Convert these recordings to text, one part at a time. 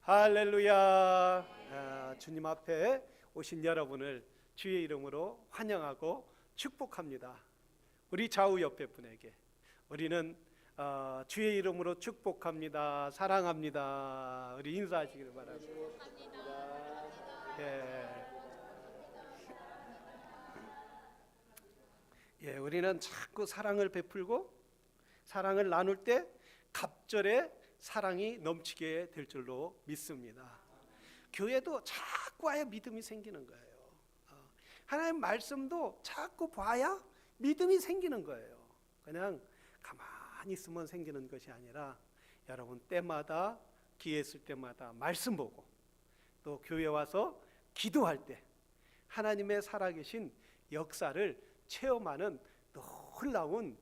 할렐루야. 주님 앞에 오신 여러분을 주의 이름으로 환영하고 축복합니다. 우리 좌우 옆에 분에게 우리는 주의 이름으로 축복합니다, 사랑합니다, 우리 인사하시기를 바랍니다. 우리는 자꾸 사랑을 베풀고 사랑을 나눌 때 갑절에 사랑이 넘치게 될 줄로 믿습니다. 교회도 자꾸 봐야 믿음이 생기는 거예요. 하나님 말씀도 자꾸 봐야 믿음이 생기는 거예요. 그냥 가만히 있으면 생기는 것이 아니라 여러분 때마다 기회 있을 때마다 말씀 보고 또 교회 와서 기도할 때 하나님의 살아계신 역사를 체험하는 놀라운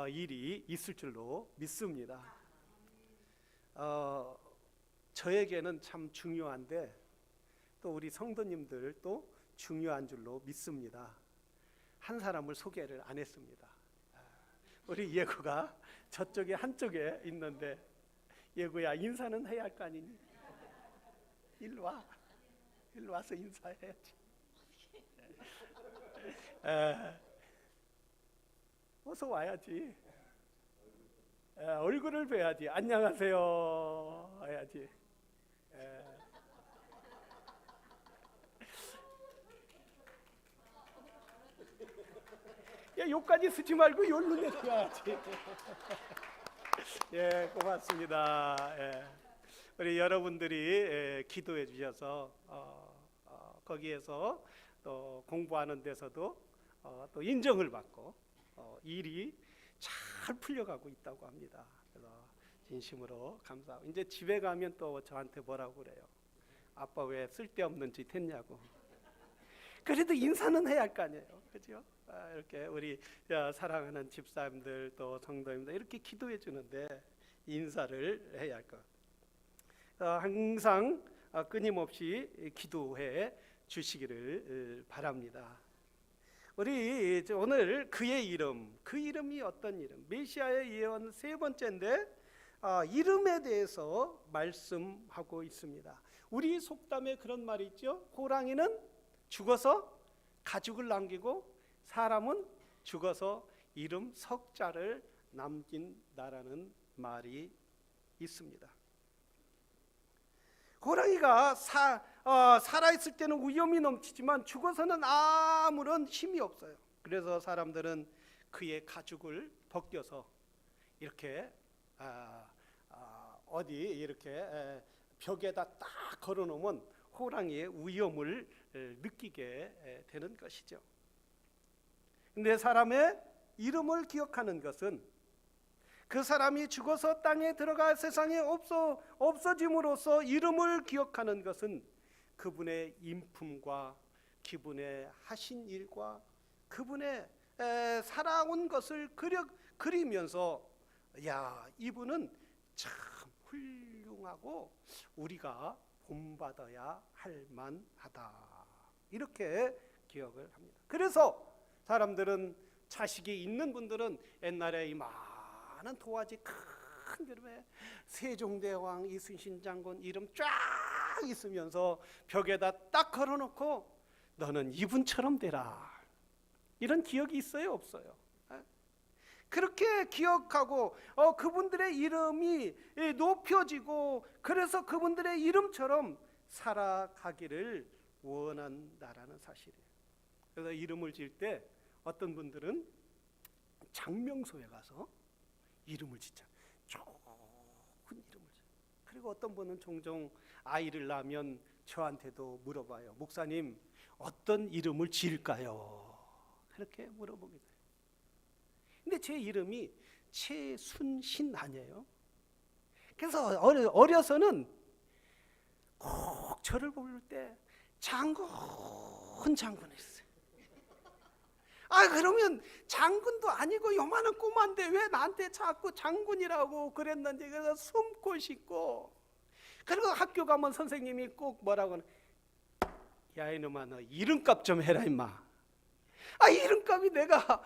일이 있을 줄로 믿습니다. 저에게는 참 중요한데 또 우리 성도님들도 중요한 줄로 믿습니다. 한 사람을 소개를 안 했습니다. 우리 예구가 저쪽에 한쪽에 있는데, 예구야 인사는 해야 할 거 아니니? 일로 와. 일로 와서 인사해야지. 어서 와야지. 얼굴을 뵈야지. 안녕하세요 해야지. 요까지 쓰지 말고 요로 내려가야지. 고맙습니다. 우리 여러분들이 기도해 주셔서 거기에서 또 공부하는 데서도 또 인정을 받고 일이 잘 풀려가고 있다고 합니다. 그래서 진심으로 감사하고, 이제 집에 가면 또 저한테 뭐라고 그래요? 아빠 왜 쓸데없는 짓 했냐고. 그래도 인사는 해야 할 거 아니에요, 그렇죠? 이렇게 우리 사랑하는 집사님들 또 성도님들 이렇게 기도해 주는데 인사를 해야 할 것. 항상 끊임없이 기도해 주시기를 바랍니다. 우리 오늘 그의 이름, 그 이름이 어떤 이름? 메시아의 예언 세 번째인데 이름에 대해서 말씀하고 있습니다. 우리 속담에 그런 말이 있죠. 호랑이는 죽어서 가죽을 남기고 사람은 죽어서 이름 석자를 남긴다라는 말이 있습니다. 호랑이가 살아있을 때는 위험이 넘치지만 죽어서는 아무런 힘이 없어요. 그래서 사람들은 그의 가죽을 벗겨서 이렇게 어디 이렇게 벽에다 딱 걸어놓으면 호랑이의 위험을 느끼게 되는 것이죠. 근데 사람의 이름을 기억하는 것은 그 사람이 죽어서 땅에 들어가 세상에 없어짐으로써 이름을 기억하는 것은 그분의 인품과 그분의 하신 일과 그분의 살아온 것을 그리면서 야, 이분은 참 훌륭하고 우리가 본받아야 할 만하다, 이렇게 기억을 합니다. 그래서 사람들은, 자식이 있는 분들은 옛날에 이 많은 도화지 큰 그림에 세종대왕, 이순신 장군 이름 쫙 있으면서 벽에다 딱 걸어놓고 너는 이분처럼 되라, 이런 기억이 있어요, 없어요? 그렇게 기억하고 그분들의 이름이 높여지고 그래서 그분들의 이름처럼 살아가기를 원한다라는 사실이에요. 그래서 이름을 지을 때 어떤 분들은 장명소에 가서 이름을 짓자, 좋은 이름을 짓자. 그리고 어떤 분은 종종 아이를 낳으면 저한테도 물어봐요. 목사님, 어떤 이름을 지을까요? 그렇게 물어보게 돼요. 근데 제 이름이 최순신 아니에요? 그래서 어려서는 꼭 저를 부를 때 장군 했어요. 그러면 장군도 아니고 요만한 꼬마인데 왜 나한테 자꾸 장군이라고 그랬는지, 그래서 숨고 싶고, 그리고 학교 가면 선생님이 꼭 뭐라고 하는, 야 이놈아 너 이름값 좀 해라 임마. 이름값이 내가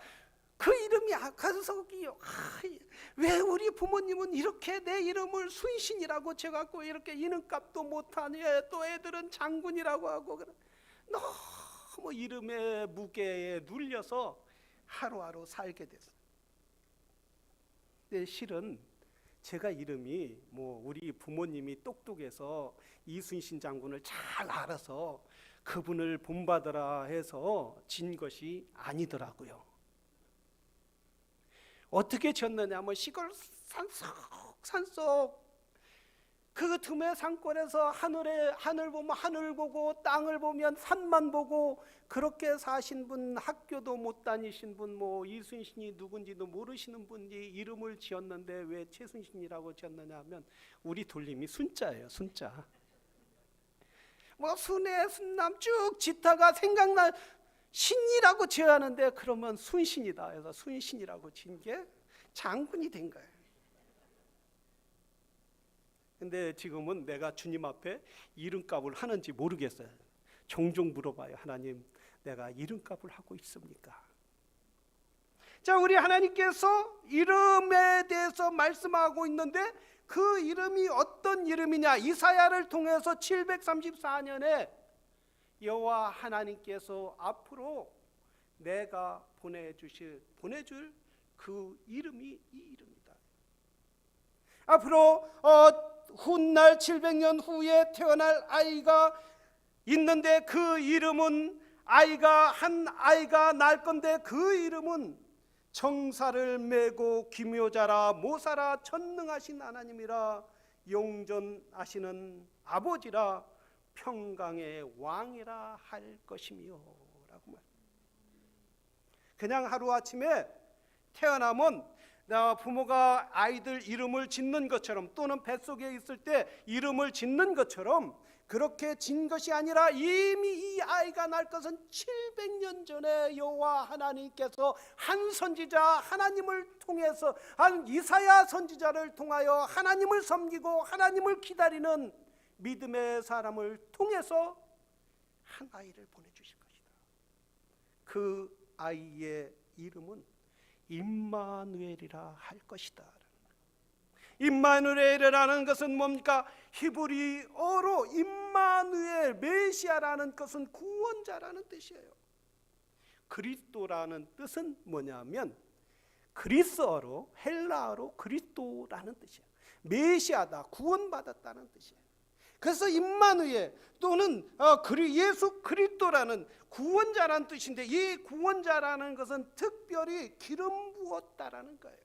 그 이름이 가석이요. 왜 우리 부모님은 이렇게 내 이름을 순신이라고 쳐갖고 이렇게 이름값도 못하니, 또 애들은 장군이라고 하고, 너무 이름의 무게에 눌려서 하루하루 살게 됐어요. 근데 실은 제가 이름이 우리 부모님이 똑똑해서 이순신 장군을 잘 알아서 그분을 본받으라 해서 진 것이 아니더라고요. 어떻게 지었느냐 하면 시골 산속 그 틈의 산골에서 하늘 보면 하늘 보고 땅을 보면 산만 보고 그렇게 사신 분, 학교도 못 다니신 분, 이순신이 누군지도 모르시는 분이 이름을 지었는데 왜 최순신이라고 지었느냐 하면 우리 돌림이 순자예요. 순자. 순해 순남 쭉 짓다가 생각나 신이라고 지어야 하는데 그러면 순신이다 해서 순신이라고 지은 게 장군이 된 거예요. 근데 지금은 내가 주님 앞에 이름값을 하는지 모르겠어요. 종종 물어봐요. 하나님, 내가 이름값을 하고 있습니까? 자, 우리 하나님께서 이름에 대해서 말씀하고 있는데 그 이름이 어떤 이름이냐? 이사야를 통해서 734년에 여호와 하나님께서 앞으로 내가 보내줄 그 이름이 이 이름이다. 앞으로 훗날 700년 후에 태어날 아이가 있는데 그 이름은 한 아이가 날 건데 그 이름은 정사를 메고 기묘자라 모사라 전능하신 하나님이라 용전하시는 아버지라 평강의 왕이라 할 것이며 라고 말. 그냥 하루아침에 태어나면 부모가 아이들 이름을 짓는 것처럼 또는 뱃속에 있을 때 이름을 짓는 것처럼 그렇게 진 것이 아니라 이미 이 아이가 날 것은 700년 전에 여호와 하나님께서 한 선지자 하나님을 통해서 한 이사야 선지자를 통하여 하나님을 섬기고 하나님을 기다리는 믿음의 사람을 통해서 한 아이를 보내주실 것이다. 그 아이의 이름은 임마누엘이라 할 것이다. 임마누엘이라는 것은 뭡니까? 히브리어로 임마누엘, 메시아라는 것은 구원자라는 뜻이에요. 그리스도라는 뜻은 뭐냐면 그리스어로, 헬라어로 그리스도라는 뜻이에요. 메시아다, 구원받았다는 뜻이에요. 그래서 임마누엘 또는 예수 그리스도라는 구원자라는 뜻인데 이 구원자라는 것은 특별히 기름 부었다라는 거예요.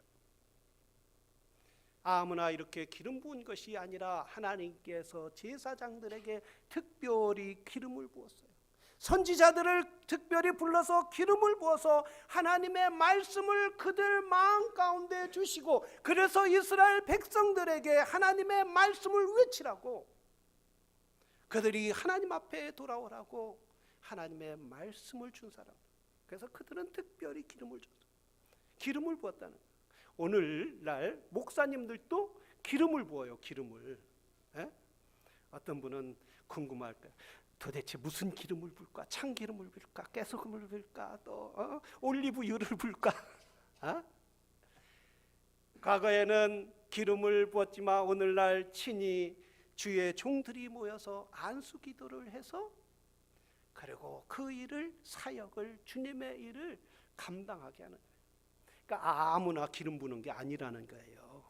아무나 이렇게 기름 부은 것이 아니라 하나님께서 제사장들에게 특별히 기름을 부었어요. 선지자들을 특별히 불러서 기름을 부어서 하나님의 말씀을 그들 마음 가운데 주시고 그래서 이스라엘 백성들에게 하나님의 말씀을 외치라고 그들이 하나님 앞에 돌아오라고 하나님의 말씀을 준 사람. 그래서 그들은 특별히 기름을 줬어요. 기름을 부었다는 거예요. 오늘날 목사님들도 기름을 부어요. 기름을. 어떤 분은 궁금할 거예요. 도대체 무슨 기름을 부을까? 참기름을 부을까? 깨소금을 부을까? 또 올리브유를 부을까? 과거에는 기름을 부었지만 오늘날 친히 주의 종들이 모여서 안수기도를 해서 그리고 그 일을 사역을 주님의 일을 감당하게 하는 거예요. 그러니까 아무나 기름 부는 게 아니라는 거예요.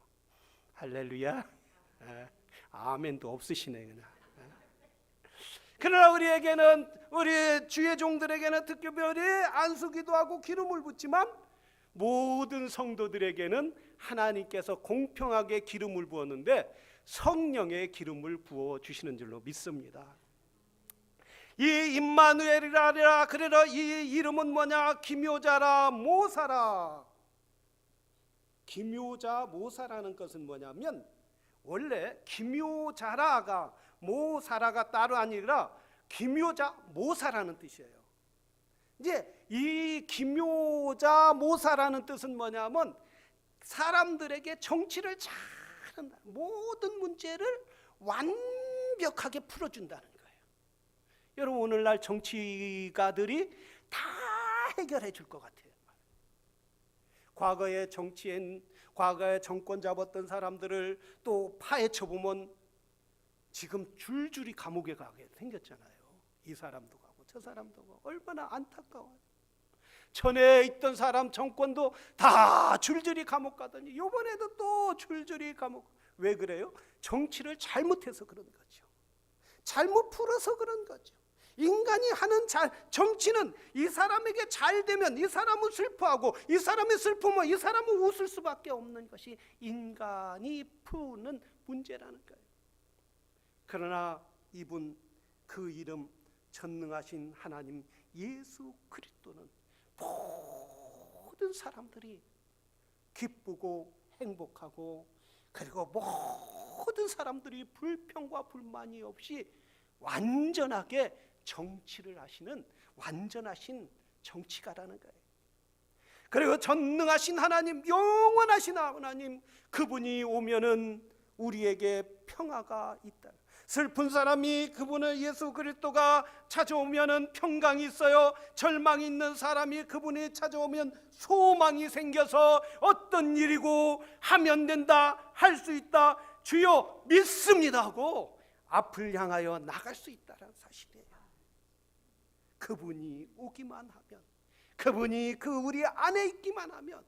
할렐루야. 아멘도 없으시네 그냥. 그러나 우리 주의 종들에게는 특별히 안수기도하고 기름을 붓지만 모든 성도들에게는 하나님께서 공평하게 기름을 부었는데 성령의 기름을 부어 주시는 줄로 믿습니다. 이 임마누엘이라 그래라 이 이름은 뭐냐? 기묘자라 모사라. 기묘자 모사라는 것은 뭐냐면 원래 기묘자라가 모사라가 따로 아니라 기묘자 모사라는 뜻이에요. 이제 이 기묘자 모사라는 뜻은 뭐냐면 사람들에게 정치를 잘한다. 모든 문제를 완벽하게 풀어준다는 거예요. 여러분 오늘날 정치가들이 다 해결해 줄 것 같아요. 과거의 정치인, 과거에 정권 잡았던 사람들을 또 파헤쳐 보면 지금 줄줄이 감옥에 가게 생겼잖아요. 이 사람도 가고 저 사람도 가고. 얼마나 안타까워요. 전에 있던 사람 정권도 다 줄줄이 감옥 가더니 이번에도 또 줄줄이 감옥. 왜 그래요? 정치를 잘못해서 그런 거죠. 잘못 풀어서 그런 거죠. 인간이 하는 정치는 이 사람에게 잘 되면 이 사람은 슬퍼하고, 이 사람이 슬프면 이 사람은 웃을 수밖에 없는 것이 인간이 푸는 문제라는 거예요. 그러나 이분, 그 이름 전능하신 하나님 예수 그리스도는 모든 사람들이 기쁘고 행복하고, 그리고 모든 사람들이 불평과 불만이 없이 완전하게 정치를 하시는 완전하신 정치가라는 거예요. 그리고 전능하신 하나님, 영원하신 하나님, 그분이 오면은 우리에게 평화가 있다. 슬픈 사람이 그분을, 예수 그리스도가 찾아오면은 평강이 있어요. 절망이 있는 사람이 그분이 찾아오면 소망이 생겨서 어떤 일이고 하면 된다, 할 수 있다, 주여 믿습니다 하고 앞을 향하여 나갈 수 있다는 사실이에요. 그분이 오기만 하면, 그분이 우리 안에 있기만 하면.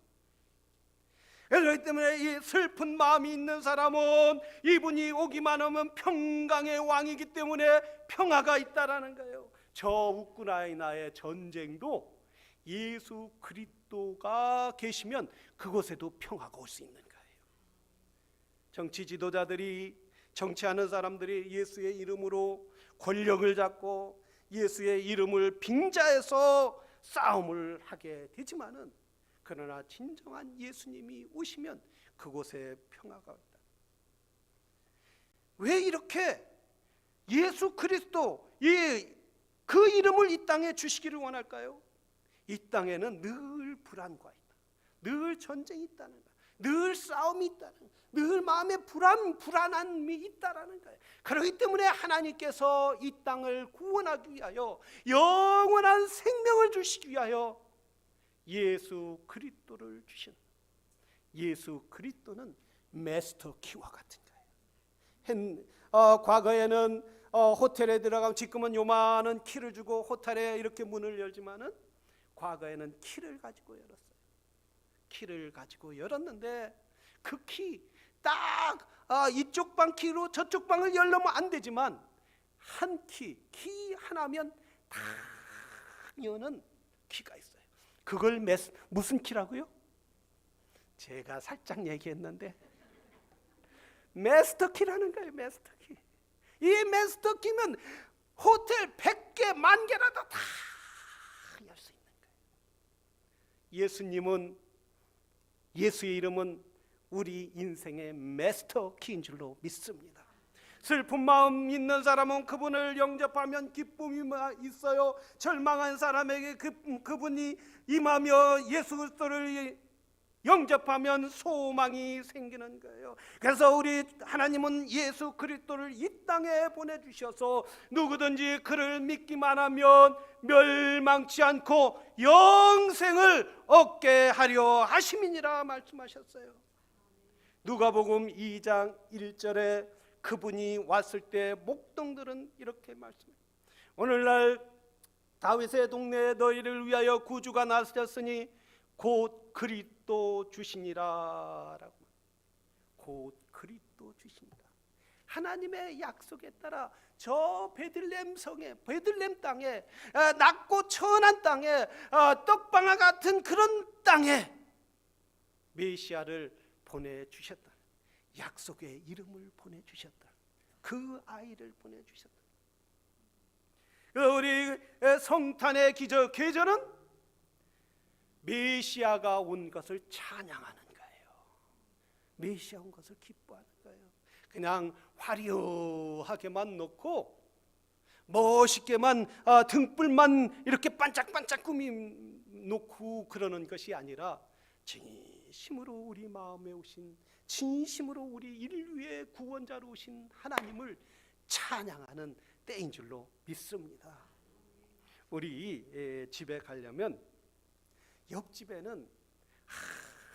그렇기 때문에 이 슬픈 마음이 있는 사람은 이분이 오기만 하면 평강의 왕이기 때문에 평화가 있다라는 거예요. 저 우크라이나의 전쟁도 예수 그리스도가 계시면 그곳에도 평화가 올 수 있는 거예요. 정치 지도자들이, 정치하는 사람들이 예수의 이름으로 권력을 잡고 예수의 이름을 빙자해서 싸움을 하게 되지만은, 그러나 진정한 예수님이 오시면 그곳에 평화가 있다. 왜 이렇게 예수 그리스도, 그 이름을 이 땅에 주시기를 원할까요? 이 땅에는 늘 불안과 있다, 늘 전쟁이 있다는 거야, 늘 싸움이 있다는 거야, 늘 마음에 불안함이 있다라는 거예요. 그렇기 때문에 하나님께서 이 땅을 구원하기 위하여, 영원한 생명을 주시기 위하여 예수 그리스도를 주신, 예수 그리스도는 마스터 키와 같은 거예요. 과거에는 호텔에 들어가면, 지금은 요만한 키를 주고 호텔에 이렇게 문을 열지만은 과거에는 키를 가지고 열었어요. 키를 가지고 열었는데 그 키 딱 이쪽 방 키로 저쪽 방을 열려면 안 되지만, 한 키 하나면 다 여는 키가 있어요. 그걸 무슨 키라고요? 제가 살짝 얘기했는데 마스터 키라는 거예요. 마스터 키. 이 마스터 키면 호텔 100개, 10,000개라도 다 열 수 있는 거예요. 예수님은, 예수의 이름은 우리 인생의 마스터 키인 줄로 믿습니다. 슬픈 마음 있는 사람은 그분을 영접하면 기쁨이 있어요. 절망한 사람에게 그분이 임하며 예수 그리스도를 영접하면 소망이 생기는 거예요. 그래서 우리 하나님은 예수 그리스도를 이 땅에 보내주셔서 누구든지 그를 믿기만 하면 멸망치 않고 영생을 얻게 하려 하심이니라 말씀하셨어요. 누가복음 2장 1절에 그분이 왔을 때 목동들은 이렇게 말씀해요. 오늘날 다윗의 동네에 너희를 위하여 구주가 나셨으니 곧 그리스도 주시니라 라고. 곧 그리스도 주시니라. 하나님의 약속에 따라 저 베들레헴 성에, 베들레헴 땅에, 낮고 천한 땅에, 떡방아 같은 그런 땅에 메시아를 보내주셨다. 약속의 이름을 보내주셨다. 그 아이를 보내주셨다. 우리 성탄의 계절은 메시아가 온 것을 찬양하는 거예요. 메시아 온 것을 기뻐하는 거예요. 그냥 화려하게만 놓고 멋있게만 등불만 이렇게 반짝반짝 꾸미 놓고 그러는 것이 아니라, 진심으로 우리 마음에 오신, 진심으로 우리 인류의 구원자로 오신 하나님을 찬양하는 때인 줄로 믿습니다. 우리 집에 가려면 옆집에는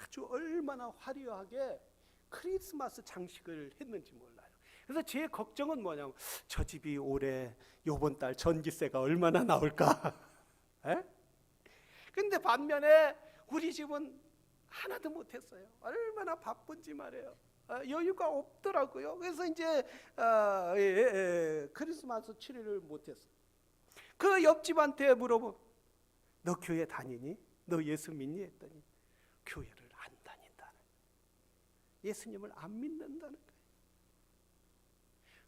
아주 얼마나 화려하게 크리스마스 장식을 했는지 몰라요. 그래서 제 걱정은 뭐냐면 저 집이 올해 요번 달 전기세가 얼마나 나올까? 에? 근데 반면에 우리 집은 하나도 못했어요. 얼마나 바쁜지 말이에요. 여유가 없더라고요. 그래서 이제 크리스마스 추리를 못했어요. 그 옆집한테 물어보, 너 교회 다니니? 너 예수 믿니? 했더니 교회를 안 다닌다는, 예수님을 안 믿는다는 거예요.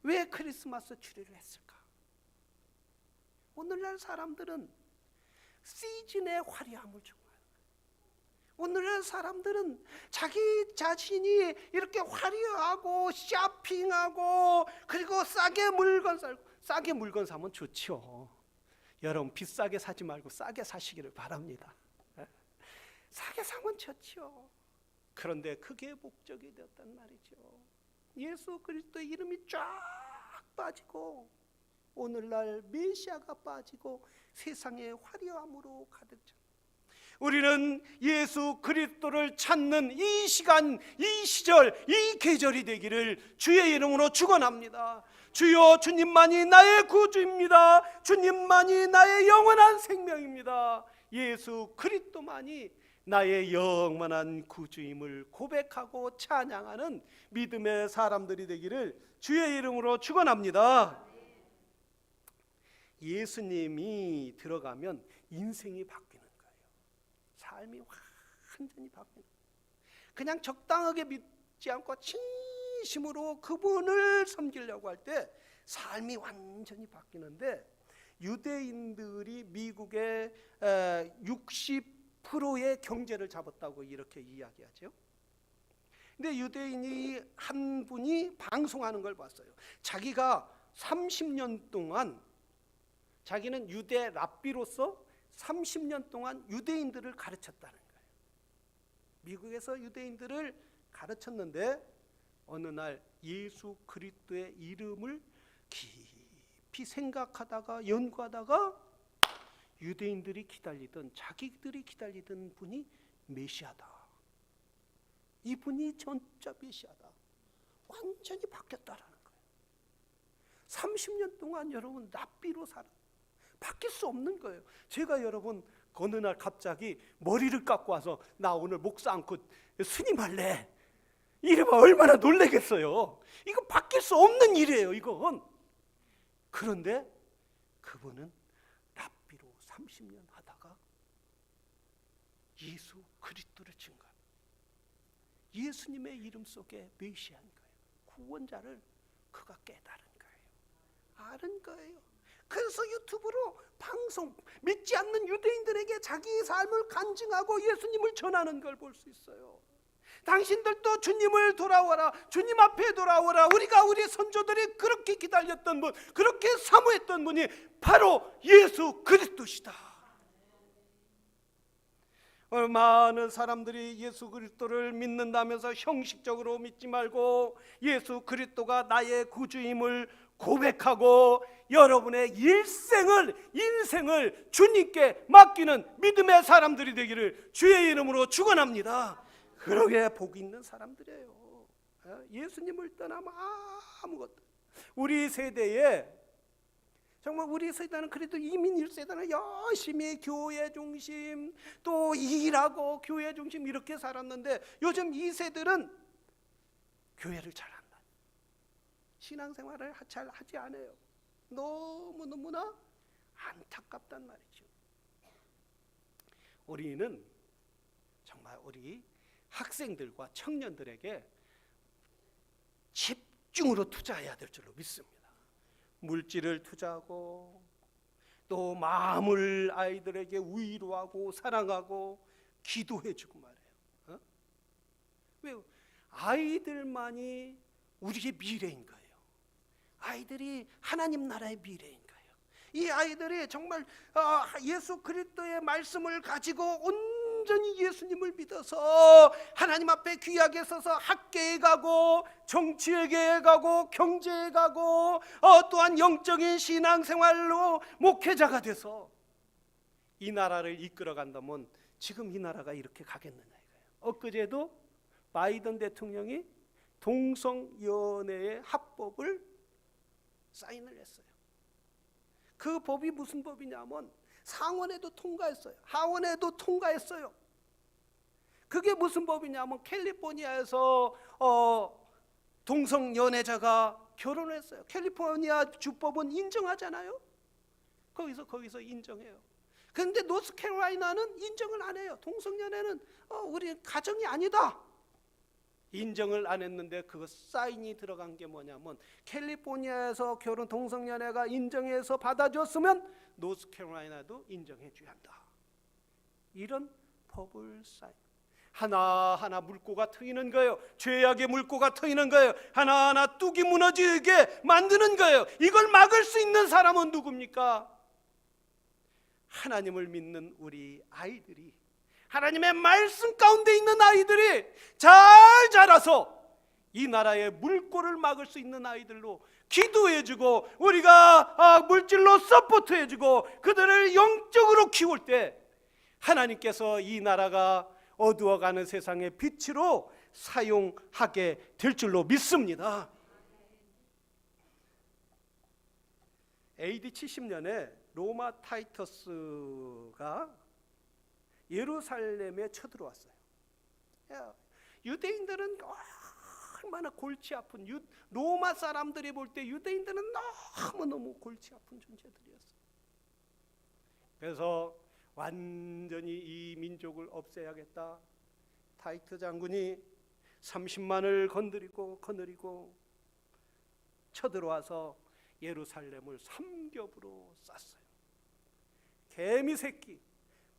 왜 크리스마스 추리를 했을까? 오늘날 사람들은 시즌의 화려함을 좋아해요. 오늘날 사람들은 자기 자신이 이렇게 화려하고 쇼핑하고 그리고 싸게 물건 사고, 싸게 물건 사면 좋죠. 여러분 비싸게 사지 말고 싸게 사시기를 바랍니다. 싸게 사면 좋죠. 그런데 그게 목적이 되었단 말이죠. 예수 그리스도의 이름이 쫙 빠지고 오늘날 메시아가 빠지고 세상의 화려함으로 가득 차. 우리는 예수 그리스도를 찾는 이 시간, 이 시절, 이 계절이 되기를 주의 이름으로 축원합니다. 주여, 주님만이 나의 구주입니다. 주님만이 나의 영원한 생명입니다. 예수 그리스도만이 나의 영원한 구주임을 고백하고 찬양하는 믿음의 사람들이 되기를 주의 이름으로 축원합니다. 예수님이 들어가면 인생이 바뀌는 거예요. 삶이 완전히 바뀌는 거예요. 그냥 적당하게 믿지 않고 진심으로 그분을 섬기려고 할 때 삶이 완전히 바뀌는데, 유대인들이 미국의 60%의 경제를 잡았다고 이렇게 이야기하죠. 근데 유대인이 한 분이 방송하는 걸 봤어요. 자기가 30년 동안, 자기는 유대 랍비로서 30년 동안 유대인들을 가르쳤다는 거예요. 미국에서 유대인들을 가르쳤는데 어느 날 예수 그리스도의 이름을 깊이 생각하다가 연구하다가 유대인들이 기다리던, 자기들이 기다리던 분이 메시아다, 이분이 진짜 메시아다, 완전히 바뀌었다라는 거예요. 30년 동안 여러분 랍비로 살아 바뀔 수 없는 거예요. 제가 여러분 어느 날 갑자기 머리를 깎고 와서 나 오늘 목사 안고 스님 할래, 이러면 얼마나 놀라겠어요. 이거 바뀔 수 없는 일이에요, 이건. 그런데 그분은 랍비로 30년 하다가 예수 그리스도를 증거합니다. 예수님의 이름 속에 메시아인 거예요. 구원자를 그가 깨달은 거예요. 아는 거예요. 그래서 유튜브로 방송, 믿지 않는 유대인들에게 자기 삶을 간증하고 예수님을 전하는 걸 볼 수 있어요. 당신들도 주님을 돌아오라, 주님 앞에 돌아오라. 우리 선조들이 그렇게 기다렸던 분, 그렇게 사모했던 분이 바로 예수 그리스도시다. 많은 사람들이 예수 그리스도를 믿는다면서 형식적으로 믿지 말고 예수 그리스도가 나의 구주임을 고백하고 여러분의 인생을 주님께 맡기는 믿음의 사람들이 되기를 주의 이름으로 축원합니다. 그러게 복 있는 사람들이에요. 예수님을 떠나면 아무것도. 우리 세대에, 정말 우리 세대는 그래도 이민 1세대는 열심히 교회 중심, 또 일하고 교회 중심 이렇게 살았는데 요즘 이 세대는 교회를 잘 안 다녀요. 신앙생활을 잘 하지 않아요. 너무나 안타깝단 말이죠. 우리는 정말 우리 학생들과 청년들에게 집중으로 투자해야 될 줄로 믿습니다. 물질을 투자하고 또 마음을 아이들에게 위로하고 사랑하고 기도해주고 말이에요. 왜? 아이들만이 우리의 미래인 거예요. 아이들이 하나님 나라의 미래인 거예요. 이 아이들이 정말 예수 그리스도의 말씀을 가지고 온전히 예수님을 믿어서 하나님 앞에 귀하게 서서 학계에 가고 정치에 가고 경제에 가고 또한 영적인 신앙생활로 목회자가 돼서 이 나라를 이끌어 간다면 지금 이 나라가 이렇게 가겠느냐 이거예요. 엊그제도 바이든 대통령이 동성연애의 합법을 사인을 했어요. 그 법이 무슨 법이냐면 상원에도 통과했어요. 하원에도 통과했어요. 그게 무슨 법이냐면 캘리포니아에서 동성연애자가 결혼했어요. 캘리포니아 주법은 인정하잖아요. 거기서 인정해요. 그런데 노스캐롤라이나는 인정을 안 해요. 동성연애는 우리 가정이 아니다. 인정을 안 했는데 그거 사인이 들어간 게 뭐냐면 캘리포니아에서 동성연애가 인정해서 받아줬으면 노스캐롤라이나도 인정해 줘야 한다. 이런 법을 사인. 하나하나 물꼬가 트이는 거예요. 죄악의 물꼬가 트이는 거예요. 하나하나 뚝이 무너지게 만드는 거예요. 이걸 막을 수 있는 사람은 누굽니까? 하나님을 믿는 우리 아이들이, 하나님의 말씀 가운데 있는 아이들이 잘 자라서 이 나라의 물꼬를 막을 수 있는 아이들로 기도해주고 우리가 물질로 서포트해주고 그들을 영적으로 키울 때 하나님께서 이 나라가 어두워가는 세상의 빛으로 사용하게 될 줄로 믿습니다. AD 70년에 로마 타이터스가 예루살렘에 쳐들어왔어요. 유대인들은 얼마나 골치 아픈, 로마 사람들이 볼 때 유대인들은 너무너무 골치 아픈 존재들이었어요. 그래서 완전히 이 민족을 없애야겠다. 타이트 장군이 30만을 거느리고 쳐들어와서 예루살렘을 삼겹으로 쌌어요. 개미 새끼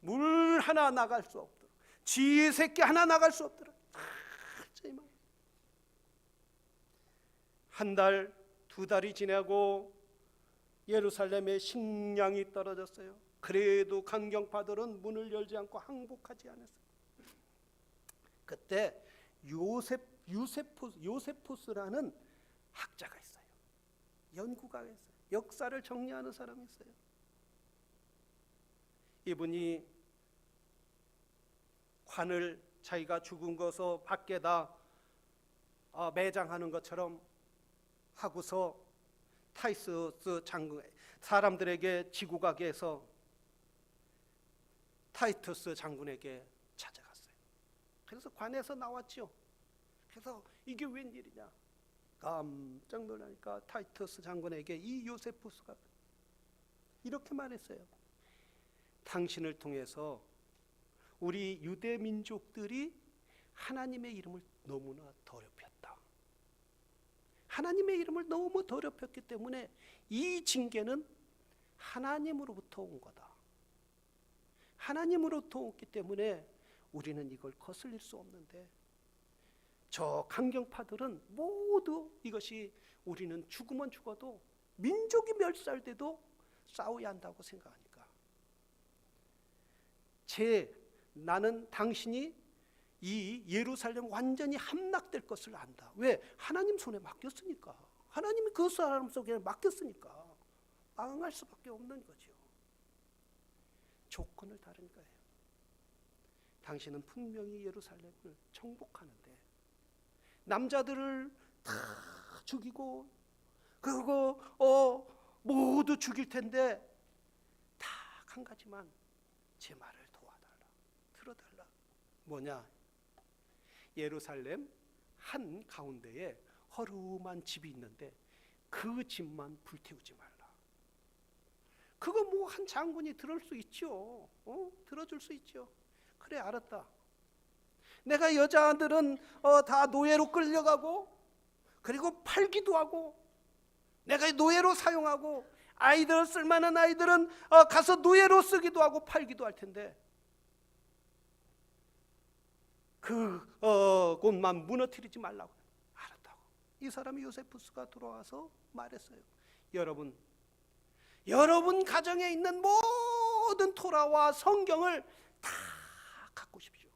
물 하나 나갈 수 없도록, 쥐 새끼 하나 나갈 수 없도록 한 달, 두 달이 지나고 예루살렘의 식량이 떨어졌어요. 그래도 강경파들은 문을 열지 않고 항복하지 않았어요. 그때 요세푸스라는 학자가 있어요. 연구가 있어요. 역사를 정리하는 사람이 있어요. 이분이 관을 자기가 죽은 것을 밖에다 매장하는 것처럼 하고서 타이터스 장군 사람들에게 지고 가게 해서 타이터스 장군에게 찾아갔어요. 그래서 관에서 나왔죠. 그래서 이게 웬일이냐 깜짝 놀라니까 타이터스 장군에게 이 요세푸스가 이렇게 말했어요. 당신을 통해서 우리 유대 민족들이 하나님의 이름을 너무나 더럽혔다. 하나님의 이름을 너무 더럽혔기 때문에 이 징계는 하나님으로부터 온 거다. 하나님으로부터 왔기 때문에 우리는 이걸 거슬릴 수 없는데 저 강경파들은 모두 이것이 우리는 죽으면 죽어도 민족이 멸살돼도 싸워야 한다고 생각하니까 나는 당신이 이 예루살렘 완전히 함락될 것을 안다. 왜? 하나님 손에 맡겼으니까. 하나님이 그 사람 속에 맡겼으니까 망할 수밖에 없는 거죠. 조건을 다른 거예요. 당신은 분명히 예루살렘을 정복하는데 남자들을 다 죽이고 그리고 모두 죽일 텐데 딱 한 가지만 제 말을 도와달라. 들어달라. 뭐냐? 예루살렘 한 가운데에 허름한 집이 있는데 그 집만 불태우지 말라. 그거 뭐 한 장군이 들을 수 있죠. 들어줄 수 있죠. 그래 알았다. 내가 여자들은 다 노예로 끌려가고 그리고 팔기도 하고 내가 노예로 사용하고 아이들 쓸만한 아이들은 가서 노예로 쓰기도 하고 팔기도 할 텐데 그곳만 무너뜨리지 말라고. 알았다고. 이 사람이 요세푸스가 들어와서 말했어요. 여러분 가정에 있는 모든 토라와 성경을 다 갖고 오십시오.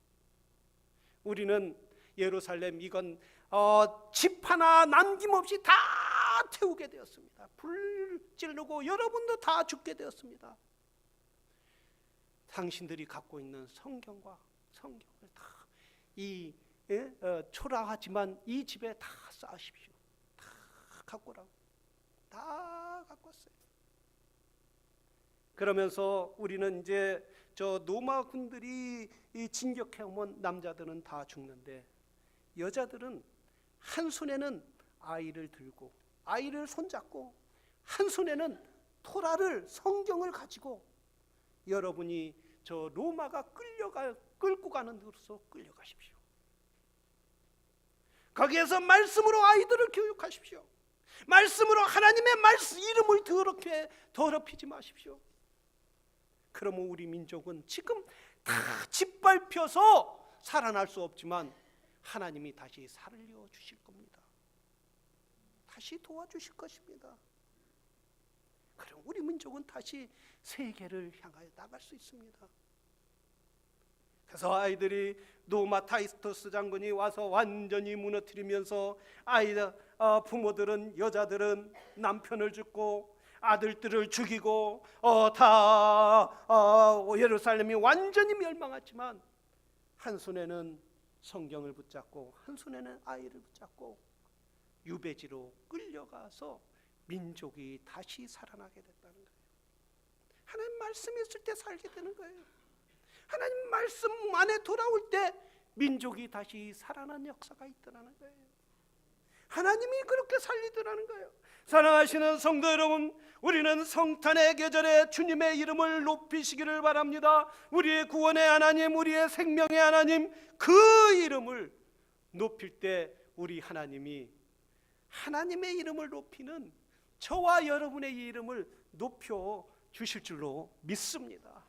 우리는 예루살렘 이건 집 하나 남김없이 다 태우게 되었습니다. 불 지르고 여러분도 다 죽게 되었습니다. 당신들이 갖고 있는 성경을 다 이 초라하지만 이 집에 다 쌓으십시오. 다 갖고 오라고. 다 갖고 왔어요. 그러면서 우리는 이제 저 로마 군들이 진격해 오면 남자들은 다 죽는데 여자들은 한 손에는 아이를 들고 아이를 손잡고 한 손에는 토라를 성경을 가지고 여러분이 저 로마가 끌고 가는 데로 끌려가십시오. 거기에서 말씀으로 아이들을 교육하십시오. 말씀으로 하나님의 이름을 더럽히지 마십시오. 그러면 우리 민족은 지금 다 짓밟혀서 살아날 수 없지만 하나님이 다시 살려 주실 겁니다. 다시 도와주실 것입니다. 그럼 우리 민족은 다시 세계를 향하여 나갈 수 있습니다. 그래서 아이들이 노마 타이스토스 장군이 와서 완전히 무너뜨리면서 부모들은 여자들은 남편을 죽고 아들들을 죽이고 예루살렘이 완전히 멸망했지만 한 손에는 성경을 붙잡고 한 손에는 아이를 붙잡고 유배지로 끌려가서 민족이 다시 살아나게 됐다는 거예요. 하나님 말씀이 있을 때 살게 되는 거예요. 하나님 말씀 안에 돌아올 때 민족이 다시 살아난 역사가 있더라는 거예요. 하나님이 그렇게 살리더라는 거예요. 사랑하시는 성도 여러분, 우리는 성탄의 계절에 주님의 이름을 높이시기를 바랍니다. 우리의 구원의 하나님, 우리의 생명의 하나님, 그 이름을 높일 때 우리 하나님이 하나님의 이름을 높이는 저와 여러분의 이름을 높여 주실 줄로 믿습니다.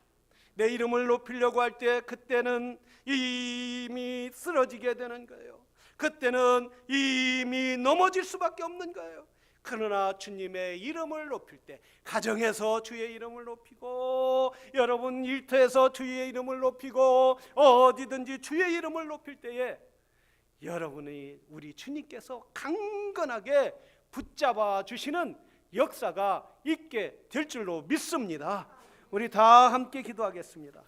내 이름을 높이려고 할 때 그때는 이미 쓰러지게 되는 거예요. 그때는 이미 넘어질 수밖에 없는 거예요. 그러나 주님의 이름을 높일 때 가정에서 주의 이름을 높이고 여러분 일터에서 주의 이름을 높이고 어디든지 주의 이름을 높일 때에 여러분이 우리 주님께서 강건하게 붙잡아 주시는 역사가 있게 될 줄로 믿습니다. 우리 다 함께 기도하겠습니다.